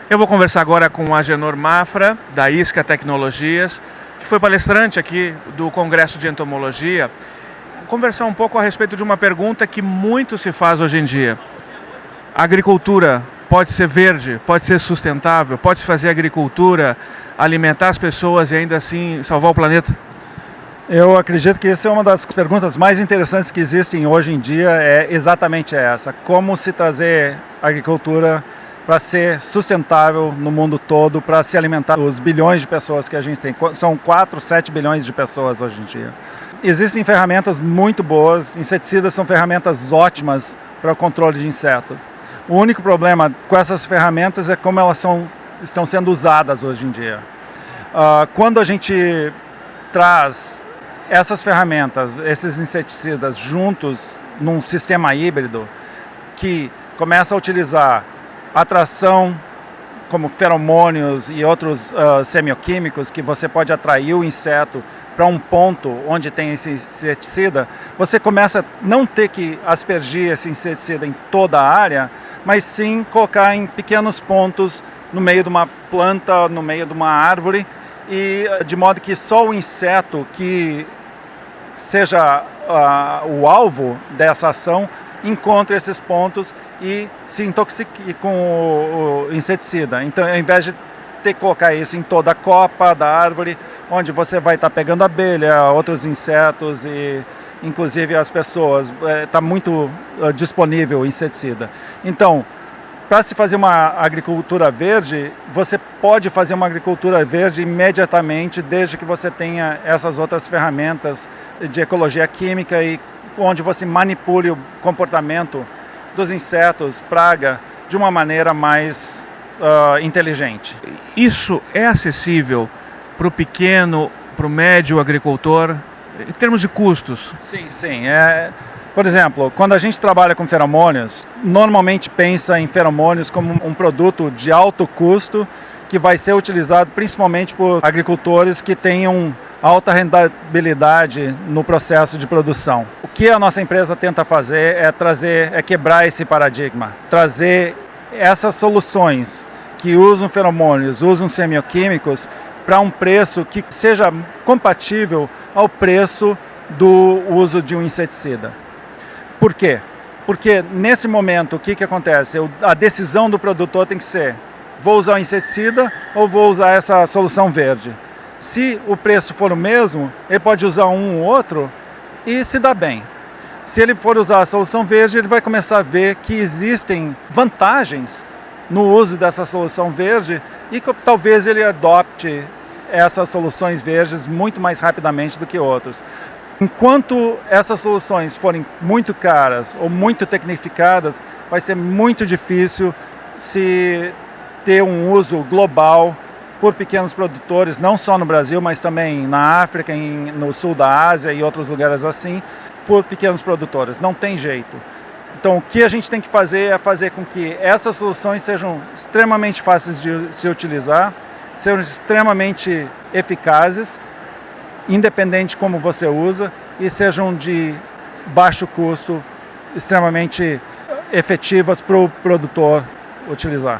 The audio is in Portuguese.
Eu vou conversar agora com o Agenor Mafra, da Isca Tecnologias, que foi palestrante aqui do Congresso de Entomologia, conversar um pouco a respeito de uma pergunta que muito se faz hoje em dia. A agricultura pode ser verde, pode ser sustentável, pode-se fazer agricultura, alimentar as pessoas e ainda assim salvar o planeta? Eu acredito que essa é uma das perguntas mais interessantes que existem hoje em dia, é exatamente essa. Como se trazer a agricultura para ser sustentável no mundo todo, para se alimentar os bilhões de pessoas que a gente tem. São 4, 7 bilhões de pessoas hoje em dia. Existem ferramentas muito boas, inseticidas são ferramentas ótimas para o controle de insetos. O único problema com essas ferramentas é como elas estão sendo usadas hoje em dia. Quando a gente traz essas ferramentas, esses inseticidas juntos num sistema híbrido que começa a utilizar atração como feromônios e outros semioquímicos que você pode atrair o inseto para um ponto onde tem esse inseticida, você começa a não ter que aspergir esse inseticida em toda a área, mas sim colocar em pequenos pontos no meio de uma planta, no meio de uma árvore, e de modo que só o inseto que seja o alvo dessa ação encontre esses pontos e se intoxique com o inseticida. Então, ao invés de ter que colocar isso em toda a copa da árvore, onde você vai estar pegando abelha, outros insetos e inclusive as pessoas, está muito disponível o inseticida. Então, para se fazer uma agricultura verde, você pode fazer uma agricultura verde imediatamente, desde que você tenha essas outras ferramentas de ecologia química e onde você manipule o comportamento dos insetos, praga, de uma maneira mais inteligente. Isso é acessível para o pequeno, para o médio agricultor, em termos de custos? Sim. Por exemplo, quando a gente trabalha com feromônios, normalmente pensa em feromônios como um produto de alto custo que vai ser utilizado principalmente por agricultores que tenham alta rentabilidade no processo de produção. O que a nossa empresa tenta fazer é quebrar esse paradigma, trazer essas soluções que usam feromônios, usam semioquímicos para um preço que seja compatível ao preço do uso de um inseticida. Por quê? Porque nesse momento o que acontece? A decisão do produtor tem que ser: vou usar o inseticida ou vou usar essa solução verde? Se o preço for o mesmo, ele pode usar um ou outro e se dá bem. Se ele for usar a solução verde, ele vai começar a ver que existem vantagens no uso dessa solução verde e que talvez ele adopte essas soluções verdes muito mais rapidamente do que outros. Enquanto essas soluções forem muito caras ou muito tecnificadas, vai ser muito difícil se ter um uso global por pequenos produtores, não só no Brasil, mas também na África, no sul da Ásia e outros lugares assim, por pequenos produtores. Não tem jeito. Então, o que a gente tem que fazer é fazer com que essas soluções sejam extremamente fáceis de se utilizar, sejam extremamente eficazes, independente de como você usa, e sejam de baixo custo, extremamente efetivas para o produtor utilizar.